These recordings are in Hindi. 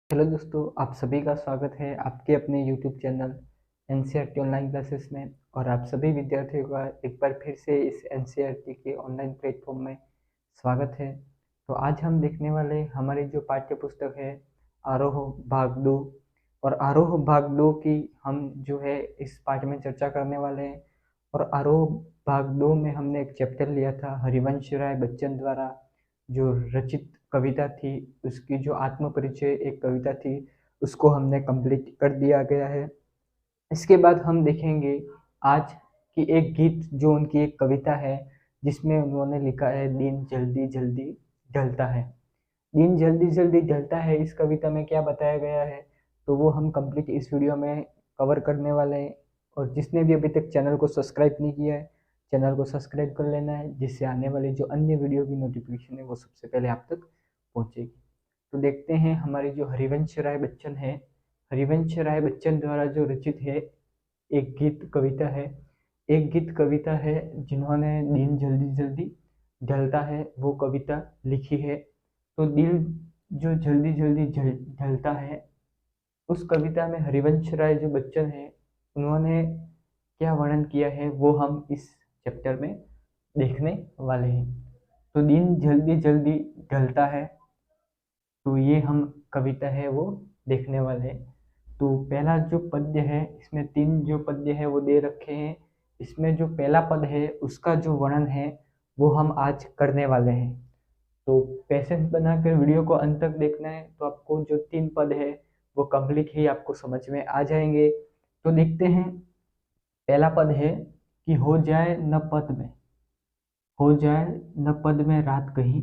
हेलो दोस्तों, आप सभी का स्वागत है आपके अपने YouTube channel NCERT online classes में। और आप सभी विद्यार्थियों का एक बार फिर से इस एनसीईआरटी के ऑनलाइन प्लेटफॉर्म में स्वागत है। तो आज हम देखने वाले हमारी जो पाठ्य पुस्तक है आरोह भाग 2, और आरोह भाग 2 की हम जो है इस पाठ में चर्चा करने वाले हैं। और आरोह भाग 2 में हमने एक चैप्टर लिया था हरिवंश राय बच्चन द्वारा जो रचित कविता थी, उसकी जो आत्म परिचय एक कविता थी, उसको हमने कंप्लीट कर दिया गया है। इसके बाद हम देखेंगे आज की एक गीत जो उनकी एक कविता है, जिसमें उन्होंने लिखा है दिन जल्दी जल्दी ढलता है। दिन जल्दी जल्दी ढलता है, इस कविता में क्या बताया गया है तो वो हम कंप्लीट इस वीडियो में कवर करने वाले हैं। और जिसने भी अभी तक चैनल को सब्सक्राइब नहीं किया है, चैनल को सब्सक्राइब कर लेना है, जिससे आने वाली जो अन्य वीडियो की नोटिफिकेशन है वो सबसे पहले आप तक पहुंचेगी। तो देखते हैं हमारी जो हरिवंश राय बच्चन है, हरिवंश राय बच्चन द्वारा जो रचित है एक गीत कविता है, एक गीत कविता है जिन्होंने दिन जल्दी जल्दी ढलता है वो कविता लिखी है। तो दिल जो जल्दी जल्दी ढलता है, उस कविता में हरिवंश राय जो बच्चन है उन्होंने क्या वर्णन किया है वो हम इस चैप्टर में देखने वाले हैं। तो दिन जल्दी जल्दी ढलता है, तो ये हम कविता है वो देखने वाले हैं। तो पहला जो पद्य है, इसमें 3 जो पद्य है वो दे रखे हैं। इसमें जो पहला पद है उसका जो वर्णन है वो हम आज करने वाले हैं। तो पेशेंस बनाकर वीडियो को अंत तक देखना है, तो आपको जो 3 पद है वो कंप्लीट ही आपको समझ में आ जाएंगे। तो देखते हैं। पहला पद है कि हो जाए न पद में, हो जाए न पद में रात कहीं,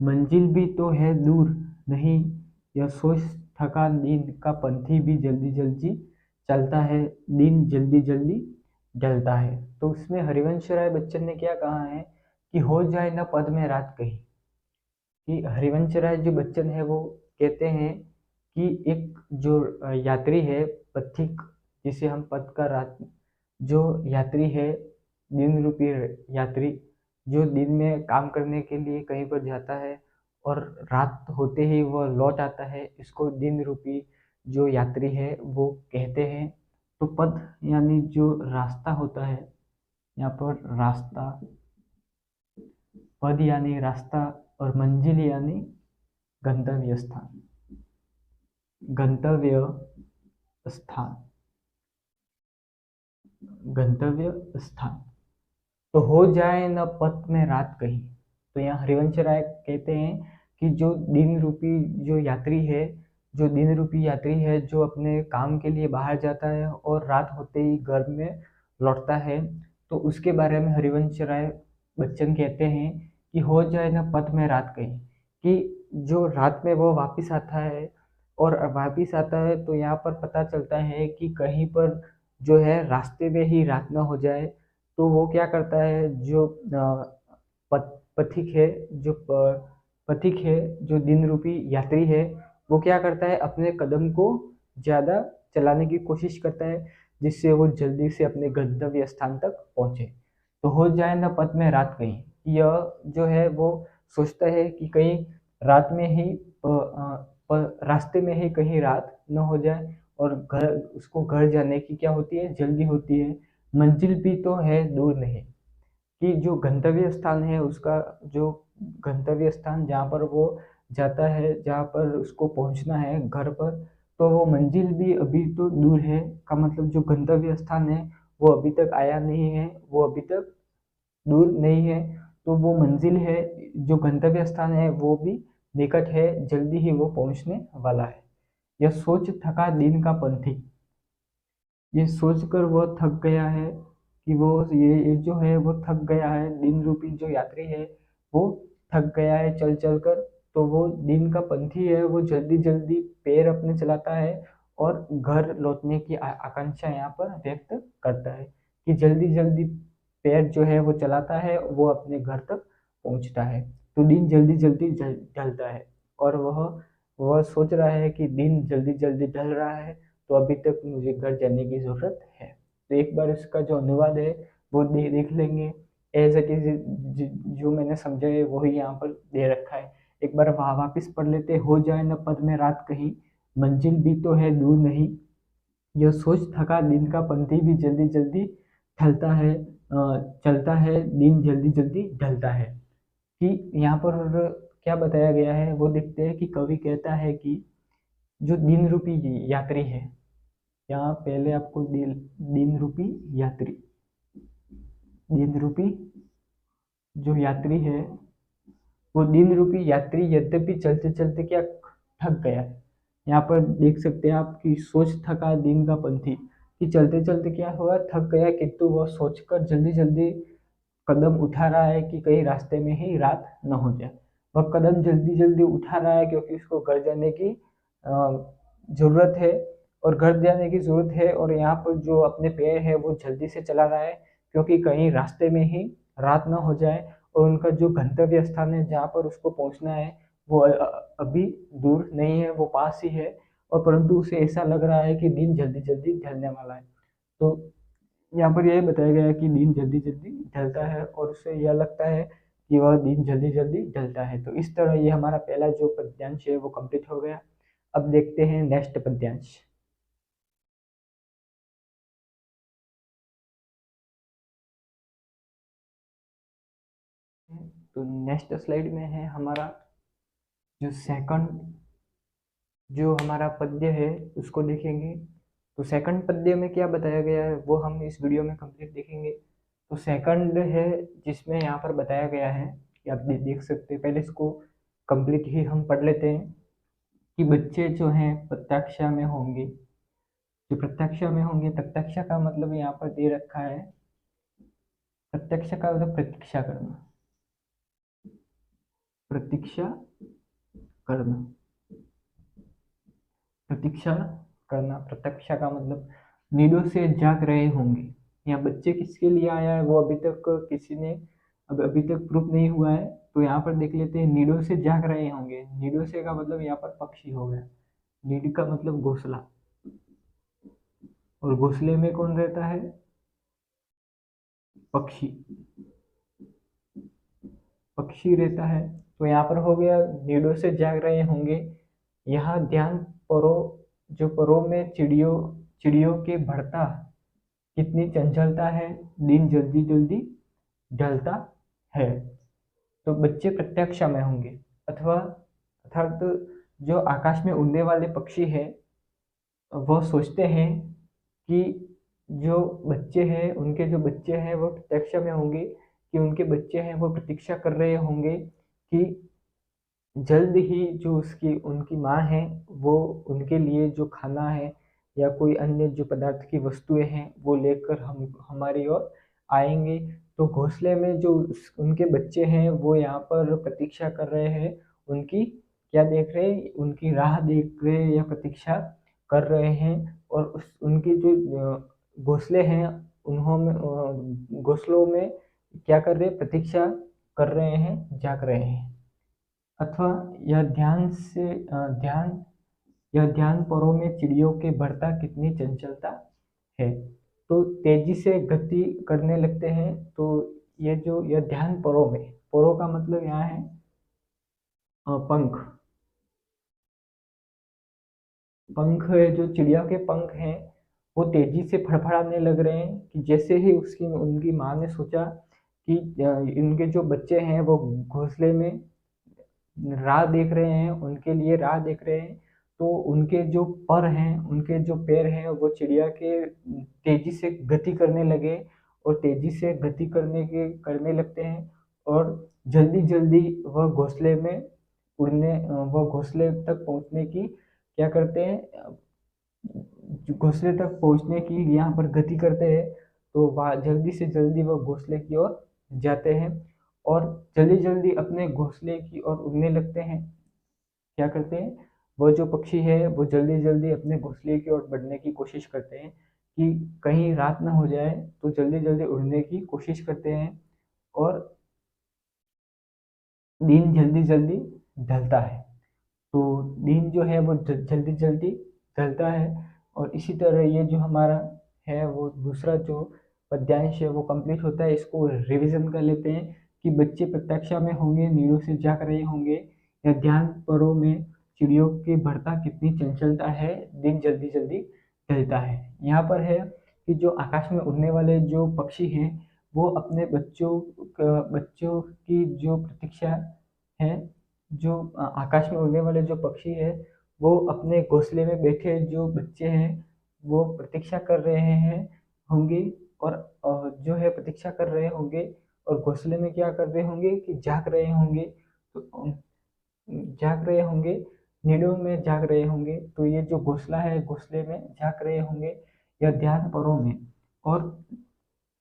मंजिल भी तो है दूर नहीं, यह सोच थका दिन का पंथी भी जल्दी जल्दी चलता है, दिन जल्दी जल्दी ढलता है। तो उसमें हरिवंश राय बच्चन ने क्या कहा है कि हो जाए न पद में रात कहीं। कि हरिवंश राय जो बच्चन है वो कहते हैं कि एक जो यात्री है, पथिक, जिसे हम पथ का रात, जो यात्री है, दिन रूपी यात्री, जो दिन में काम करने के लिए कहीं पर जाता है और रात होते ही वह लौट आता है, इसको दिन रूपी जो यात्री है वो कहते हैं। तो पथ यानी जो रास्ता होता है, यहाँ पर रास्ता, पद यानी रास्ता, और मंजिल यानी गंतव्य स्थान, गंतव्य स्थान, गंतव्य स्थान। तो हो जाए न पथ में रात कहीं। तो यहाँ हरिवंश राय कहते हैं कि जो दिन रूपी जो यात्री है, जो दिन रूपी यात्री है, जो अपने काम के लिए बाहर जाता है और रात होते ही घर में लौटता है, तो उसके बारे में हरिवंश राय बच्चन कहते हैं कि हो जाए न पथ में रात कहीं। कि जो रात में वो वापिस आता है, और वापिस आता है तो यहाँ पर पता चलता है कि कहीं पर जो है रास्ते में ही रात न हो जाए। तो वो क्या करता है, जो पथिक है, जो पथिक है, जो दिन रूपी यात्री है, वो क्या करता है, अपने कदम को ज़्यादा चलाने की कोशिश करता है, जिससे वो जल्दी से अपने गंतव्य स्थान तक पहुंचे। तो हो जाए न पथ में रात कहीं, यह जो है वो सोचता है कि कहीं रात में ही रास्ते में ही कहीं रात न हो जाए, और घर, उसको घर जाने की क्या होती है, जल्दी होती है। मंजिल भी तो है दूर नहीं, कि जो गंतव्य स्थान है उसका, जो गंतव्य स्थान जहाँ पर वो जाता है, जहाँ पर उसको पहुँचना है घर पर, तो वो मंजिल भी अभी तो दूर है। का मतलब जो गंतव्य स्थान है वो अभी तक आया नहीं है, वो अभी तक दूर नहीं है। तो वो मंजिल है, जो गंतव्य स्थान है वो भी निकट है, जल्दी ही वो पहुँचने वाला है। यह सोच थका दिन का पंथी, ये सोचकर वो थक गया है, कि वो ये जो है वो थक गया है, दिन रूपी जो यात्री है वो थक गया है चल चल कर। तो वो दिन का पंथी है, वो जल्दी जल्दी पैर अपने चलाता है और घर लौटने की आकांक्षा यहाँ पर व्यक्त करता है, कि जल्दी जल्दी पैर जो है वो चलाता है, वो अपने घर तक पहुँचता है। तो दिन जल्दी जल्दी ढलता है, और वह सोच रहा है कि दिन जल्दी जल्दी ढल रहा है, तो अभी तक मुझे घर जाने की ज़रूरत है। तो एक बार इसका जो अनुवाद है वो देख लेंगे। एज इट इज जो मैंने समझा है वही यहाँ पर दे रखा है। एक बार वापस पढ़ लेते। हो जाए न पद में रात कहीं, मंजिल भी तो है दूर नहीं, यह सोच थका दिन का पंथी भी जल्दी जल्दी ढलता है, चलता है दिन जल्दी जल्दी ढलता है। कि यहाँ पर क्या बताया गया है वो देखते हैं कि कवि कहता है कि जो दिन रूपी यात्री है, यहाँ पहले आपको दिन रूपी यात्री, दिन रूपी जो यात्री है वो दिन रूपी यात्री यद्यपि चलते चलते क्या थक गया है। यहाँ पर देख सकते हैं आप कि सोच थका दिन का पंथी, कि चलते चलते क्या हुआ, थक गया, किंतु वह सोचकर जल्दी जल्दी कदम उठा रहा है कि कहीं रास्ते में ही रात न हो जाए। वह कदम जल्दी जल्दी उठा रहा है क्योंकि उसको घर जाने की जरूरत है, और घर जाने की जरूरत है, और यहाँ पर जो अपने पैर है वो जल्दी से चला रहा है क्योंकि कहीं रास्ते में ही रात न हो जाए, और उनका जो गंतव्य स्थान है जहाँ पर उसको पहुँचना है वो अभी दूर नहीं है, वो पास ही है, और परंतु उसे ऐसा लग रहा है कि दिन जल्दी जल्दी ढलने वाला है। तो यहाँ पर यही बताया गया है कि दिन जल्दी जल्दी ढलता है, और उसे यह लगता है कि वह दिन जल्दी जल्दी ढलता है। तो इस तरह ये हमारा पहला जो पद्यांश है वो कंप्लीट हो गया। अब देखते हैं नेक्स्ट पद्यांश। तो नेक्स्ट स्लाइड में है हमारा जो सेकंड जो हमारा पद्य है उसको देखेंगे। तो सेकंड पद्य में क्या बताया गया है वो हम इस वीडियो में कंप्लीट देखेंगे। तो सेकंड है जिसमें यहाँ पर बताया गया है कि आप देख सकते हैं, पहले इसको कंप्लीट ही हम पढ़ लेते हैं कि बच्चे जो हैं प्रत्याक्षा में होंगे, जो प्रत्याक्षा में होंगे, प्रत्याक्षा का मतलब यहाँ पर दे रखा है, प्रत्याक्षा का मतलब प्रतीक्षा करना, प्रतीक्षा करना, प्रतीक्षा करना, प्रतीक्षा का मतलब नींदों से जाग रहे होंगे। यहाँ बच्चे किसके लिए आया है वो अभी तक किसी ने अभी तक प्रूफ नहीं हुआ है। तो यहाँ पर देख लेते हैं, नींदों से जाग रहे होंगे, नींदों से का मतलब यहाँ पर पक्षी हो गया, नीड का मतलब घोंसला, और घोंसले में कौन रहता है, पक्षी, पक्षी रहता है। तो यहाँ पर हो गया नींदों से जाग रहे होंगे। यहाँ ध्यान परो, जो परो में चिड़ियों चिड़ियों के बढ़ता कितनी चंचलता है, दिन जल्दी जल्दी ढलता है। तो बच्चे प्रत्याक्षा में होंगे, अथवा अर्थात जो आकाश में उड़ने वाले पक्षी है वो सोचते हैं कि जो बच्चे हैं उनके जो बच्चे हैं वो प्रतीक्षा में होंगे, कि उनके बच्चे हैं वो प्रतीक्षा कर रहे होंगे कि जल्द ही जो उसकी उनकी माँ है वो उनके लिए जो खाना है या कोई अन्य जो पदार्थ की वस्तुएं हैं वो लेकर हम हमारी ओर आएंगे। तो घोंसले में जो उनके बच्चे हैं वो यहाँ पर प्रतीक्षा कर रहे हैं, उनकी क्या देख रहे हैं, उनकी राह देख रहे हैं या प्रतीक्षा कर रहे हैं। और उनके जो घोंसले हैं उन्होंने घोंसलों में क्या कर रहे हैं, प्रतीक्षा कर रहे हैं, जाग रहे हैं। अथवा यह ध्यान से ध्यान यह ध्यान परों में चिड़ियों के बढ़ता कितनी चंचलता है। तो तेजी से गति करने लगते हैं। तो ये जो यह ध्यान परों में, परों का मतलब यहाँ है पंख, पंख है, जो चिड़िया के पंख हैं वो तेजी से फड़फड़ाने लग रहे हैं, कि जैसे ही उसकी उनकी माँ ने सोचा कि इनके जो बच्चे हैं वो घोंसले में राह देख रहे हैं, उनके लिए राह देख रहे हैं, तो उनके जो पर हैं, उनके जो पैर हैं वो चिड़िया के तेजी से गति करने लगे, और तेजी से गति करने लगते हैं, और जल्दी जल्दी वह घोंसले में वह घोंसले तक पहुंचने की क्या करते हैं, घोंसले तक पहुंचने की यहाँ पर गति करते हैं। तो वह जल्दी से जल्दी वह घोंसले की ओर जाते हैं, और जल्दी जल्दी अपने घोंसले की ओर उड़ने लगते हैं। क्या करते हैं, वो जो पक्षी है वो जल्दी जल्दी अपने घोंसले की ओर बढ़ने की कोशिश करते हैं कि कहीं रात ना हो जाए, तो जल्दी जल्दी उड़ने की कोशिश करते हैं, और दिन जल्दी जल्दी ढलता है। तो दिन जो है वो जल्दी जल्दी ढलता है। और इसी तरह ये जो हमारा है वो दूसरा जो पद्यांश है वो कंप्लीट होता है। इसको रिवीजन कर लेते हैं कि बच्चे प्रतीक्षा में होंगे, नींदों से जाग रहे होंगे। या ध्यान परों में चिड़ियों की बढ़ता कितनी चंचलता है, दिन जल्दी जल्दी ढलता है। यहाँ पर है कि जो आकाश में उड़ने वाले जो पक्षी हैं वो अपने बच्चों की जो प्रतीक्षा है, जो आकाश में उड़ने वाले जो पक्षी है वो अपने घोंसले में बैठे जो बच्चे हैं वो प्रतीक्षा कर रहे हैं होंगे, और जो है प्रतीक्षा कर रहे होंगे और घोंसले में क्या कर रहे होंगे कि जाग रहे होंगे। तो जाग रहे होंगे, नींदों में जाग रहे होंगे। तो ये जो घोंसला है घोंसले में जाग रहे होंगे या ध्यान परों में। और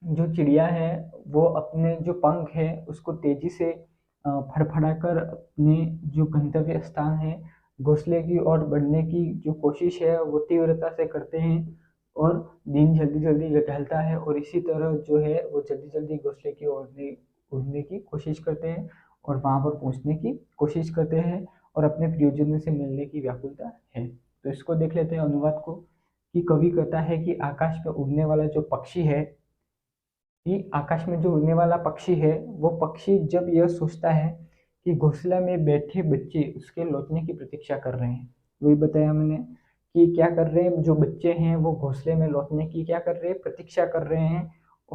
जो चिड़िया है वो अपने जो पंख है उसको तेजी से फड़फड़ाकर अपने जो गंतव्य स्थान है घोंसले की ओर बढ़ने की जो कोशिश है वो तीव्रता से करते हैं, और दिन जल्दी जल्दी ढलता है और इसी तरह जो है वो जल्दी जल्दी घोंसले की ओर उड़ने की कोशिश करते हैं और वहां पर पहुंचने की कोशिश करते हैं और अपने प्रियजनों से मिलने की व्याकुलता है। तो इसको देख लेते हैं अनुवाद को, कि कवि कहता है कि आकाश में उड़ने वाला जो पक्षी है, कि आकाश में जो उड़ने वाला पक्षी है वो पक्षी जब यह सोचता है कि घोंसला में बैठे बच्चे उसके लौटने की प्रतीक्षा कर रहे हैं, वही बताया मैंने कि क्या कर रहे हैं, जो बच्चे हैं वो घोंसले में लौटने की क्या कर रहे हैं, प्रतीक्षा कर रहे हैं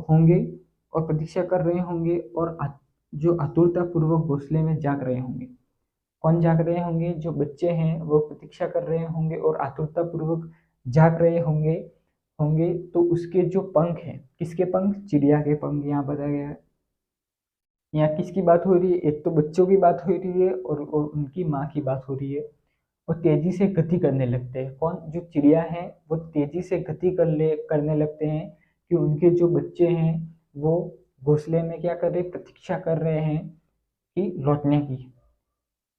होंगे, और प्रतीक्षा कर रहे होंगे और जो आतुरता पूर्वक घोंसले में जाग रहे होंगे। कौन जाग रहे होंगे, जो बच्चे हैं वो प्रतीक्षा कर रहे होंगे और आतुरता पूर्वक जाग रहे होंगे होंगे तो उसके जो पंख हैं, किसके पंख, चिड़िया के पंख यहाँ बताया गया है। यहाँ किसकी बात हो रही है, एक तो बच्चों की बात हो रही है और उनकी माँ की बात हो रही है। वो तेजी से गति करने लगते हैं, कौन, जो चिड़िया हैं वो तेजी से गति करने लगते हैं कि उनके जो बच्चे हैं वो घोंसले में क्या कर रहे, प्रतीक्षा कर रहे हैं कि लौटने की।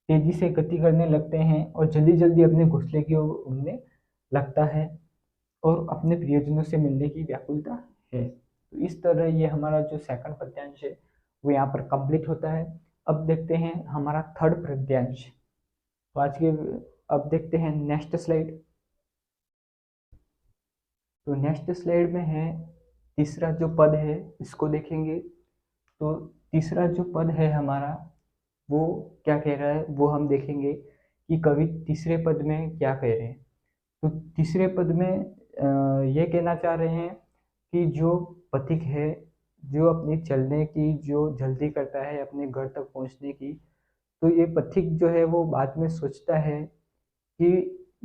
तेजी से गति करने लगते हैं और जल्दी जल्दी अपने घोंसले की ओर उड़ने लगता है और अपने प्रियजनों से मिलने की व्याकुलता है। तो इस तरह ये हमारा जो सेकंड पद्यांश है वो यहाँ पर कंप्लीट होता है। अब देखते हैं हमारा थर्ड पद्यांश। तो आज के अब देखते हैं नेक्स्ट स्लाइड। तो नेक्स्ट स्लाइड में है तीसरा जो पद है इसको देखेंगे। तो तीसरा जो पद है हमारा वो क्या कह रहा है वो हम देखेंगे कि कवि तीसरे पद में क्या कह रहे हैं। तो तीसरे पद में ये कहना चाह रहे हैं कि जो पथिक है, जो अपनी चलने की जो जल्दी करता है अपने घर तक पहुंचने की, तो ये पथिक जो है वो बाद में सोचता है कि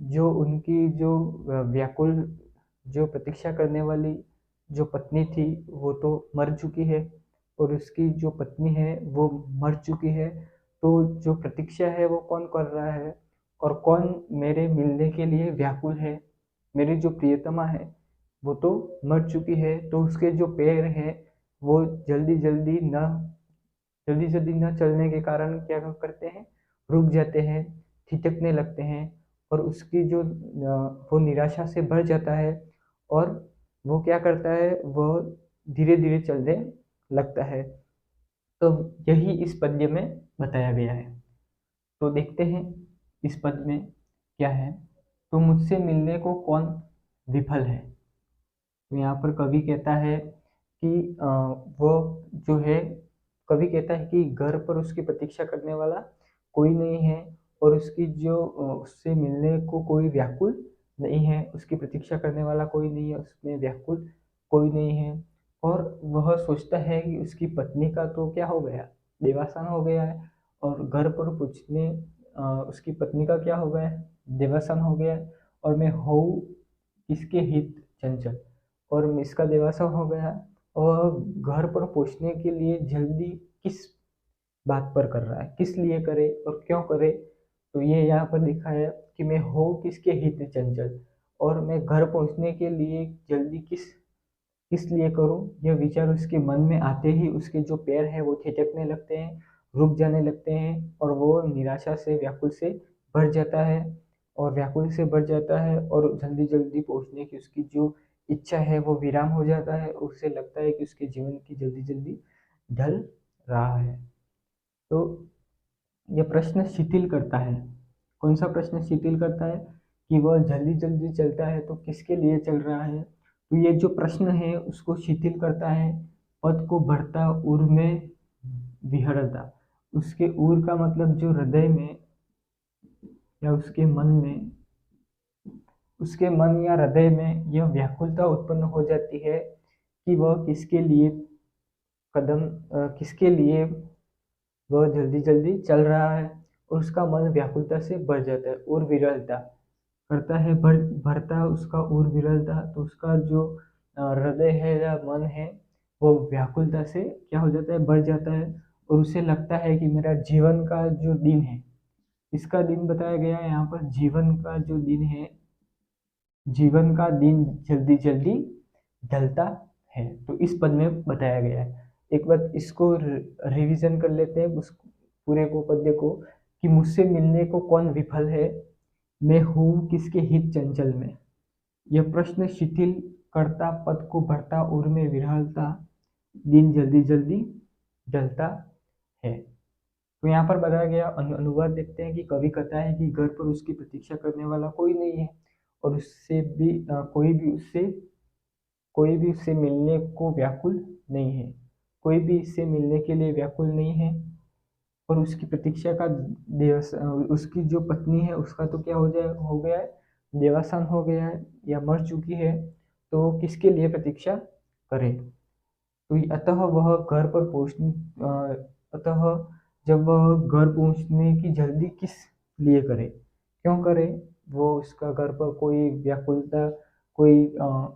जो उनकी जो व्याकुल जो प्रतीक्षा करने वाली जो पत्नी थी वो तो मर चुकी है और उसकी जो पत्नी है वो मर चुकी है। तो जो प्रतीक्षा है वो कौन कर रहा है और कौन मेरे मिलने के लिए व्याकुल है, मेरी जो प्रियतमा है वो तो मर चुकी है। तो उसके जो पैर हैं वो जल्दी जल्दी न चलने के कारण क्या करते हैं, रुक जाते हैं, ठिठकने लगते हैं और उसकी जो वो निराशा से भर जाता है और वो क्या करता है, वो धीरे धीरे चलने लगता है। तो यही इस पद्य में बताया गया है। तो देखते हैं इस पद में क्या है। तो मुझसे मिलने को कौन विफल है। तो यहाँ पर कवि कहता है कि वो जो है, कवि कहता है कि घर पर उसकी प्रतीक्षा करने वाला कोई नहीं है और उसकी जो उससे मिलने को कोई व्याकुल नहीं है, उसकी प्रतीक्षा करने वाला कोई नहीं है, उसमें व्याकुल कोई नहीं है। और वह सोचता है कि उसकी पत्नी का तो क्या हो गया, देवासान हो गया है, और घर पर पूछने उसकी पत्नी का क्या हो गया है, देवासान हो गया है, और मैं हो इसके हित चंचल, और इसका देवासान हो गया और घर पर पहुंचने के लिए जल्दी किस बात पर कर रहा है, किस लिए करे और क्यों करे। तो ये यहाँ पर लिखा है कि मैं हो किसके हित चंचल, और मैं घर पहुंचने के लिए जल्दी किस लिए करूं। यह विचार उसके मन में आते ही उसके जो पैर हैं वो ठिठकने लगते हैं, रुक जाने लगते हैं और वो निराशा से व्याकुल से भर जाता है और व्याकुल से भर जाता है और जल्दी जल्दी पहुंचने की उसकी जो इच्छा है वो विराम हो जाता है। उससे लगता है कि उसके जीवन की जल्दी जल्दी ढल रहा है। तो यह प्रश्न शिथिल करता है। कौन सा प्रश्न शिथिल करता है, कि वह जल्दी जल्दी चलता है तो किसके लिए चल रहा है। तो ये जो प्रश्न है उसको शिथिल करता है। पद को बढ़ता उर में विहरता, उसके उर का मतलब जो हृदय में या उसके मन या हृदय में यह व्याकुलता उत्पन्न हो जाती है कि वह किसके लिए वह जल्दी जल्दी चल रहा है, और उसका मन व्याकुलता से भर जाता है और विरलता करता है, भरता उसका और विरलता। तो उसका जो हृदय है या मन है वो व्याकुलता से क्या हो जाता है, भर जाता है, और उसे लगता है कि मेरा जीवन का जो दिन है, इसका दिन बताया गया है यहाँ पर, जीवन का जो दिन है, जीवन का दिन जल्दी जल्दी ढलता है। तो इस पद में बताया गया है। एक बार इसको रिवीजन कर लेते हैं, उस पूरे को पद्य को, कि मुझसे मिलने को कौन विफल है, मैं हूँ किसके हित चंचल में, यह प्रश्न शिथिल करता पद को भरता उर में विरहलता, दिन जल्दी जल्दी ढलता है। तो यहाँ पर बताया गया अनुवाद देखते हैं कि कवि कहता है कि घर पर उसकी प्रतीक्षा करने वाला कोई नहीं है, और उससे भी कोई भी उससे मिलने को व्याकुल नहीं है, कोई भी इससे मिलने के लिए व्याकुल नहीं है। और उसकी प्रतीक्षा का देवस उसकी जो पत्नी है उसका तो क्या हो गया है, देवासान हो गया है या मर चुकी है, तो किसके लिए प्रतीक्षा करे। तो अतः वह घर पर पहुंचने अतः जब वह घर पहुंचने की जल्दी किस लिए करे, क्यों करे, वो उसका घर पर कोई व्याकुलता, कोई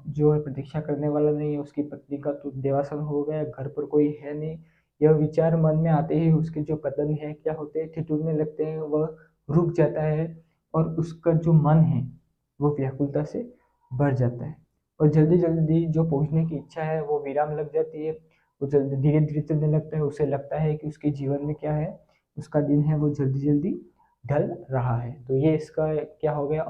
जो है प्रतीक्षा करने वाला नहीं है, उसकी पत्नी का तो देवासन हो गया, घर पर कोई है नहीं। यह विचार मन में आते ही उसके जो पतन है क्या होते हैं, ठिठुरने लगते हैं, वह रुक जाता है, और उसका जो मन है वो व्याकुलता से भर जाता है, और जल्दी जल्दी जो पहुंचने की इच्छा है वो विराम लग जाती है, वो जल्दी धीरे धीरे चलने लगता है। उसे लगता है कि उसके जीवन में क्या है, उसका दिन है वो जल्दी जल्दी ढल रहा है। तो ये इसका क्या हो गया,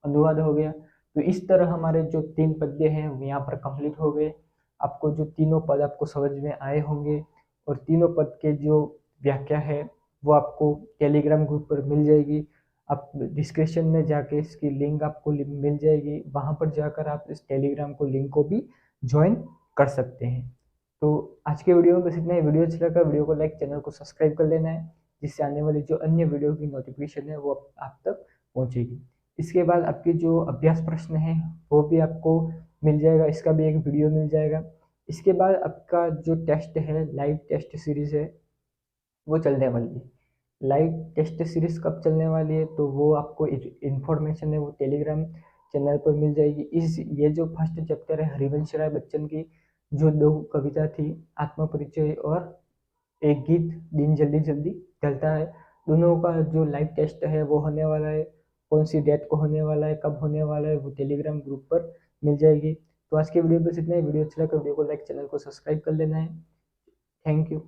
अनुवाद हो गया। तो इस तरह हमारे जो 3 पद्य हैं वो यहाँ पर कंप्लीट हो गए। आपको जो तीनों पद आपको समझ में आए होंगे, और तीनों पद के जो व्याख्या है वो आपको टेलीग्राम ग्रुप पर मिल जाएगी। आप डिस्क्रिप्शन में जाके इसकी लिंक आपको मिल जाएगी, वहाँ पर जाकर आप इस टेलीग्राम को लिंक को भी ज्वाइन कर सकते हैं। तो आज के वीडियो में बस इतना ही। वीडियो अच्छा लगा वीडियो को लाइक, चैनल को सब्सक्राइब कर लेना है, जिससे आने वाली जो अन्य वीडियो की नोटिफिकेशन है वो आप तक पहुंचेगी। इसके बाद आपके जो अभ्यास प्रश्न है वो भी आपको मिल जाएगा, इसका भी एक वीडियो मिल जाएगा। इसके बाद आपका जो टेस्ट है, लाइव टेस्ट सीरीज है, वो चलने वाली है। लाइव टेस्ट सीरीज कब चलने वाली है, तो वो आपको इंफॉर्मेशन है वो टेलीग्राम चैनल पर मिल जाएगी। ये जो फर्स्ट चैप्टर है हरिवंश राय बच्चन की जो 2 कविता थी, आत्मपरिचय और एक गीत दिन जल्दी जल्दी चलता है, दोनों का जो लाइव टेस्ट है वो होने वाला है। कौन सी डेट को होने वाला है, कब होने वाला है, वो टेलीग्राम ग्रुप पर मिल जाएगी। तो आज के वीडियो बस इतना ही। वीडियो अच्छा लगा वीडियो को लाइक, चैनल को सब्सक्राइब कर लेना है। Thank you.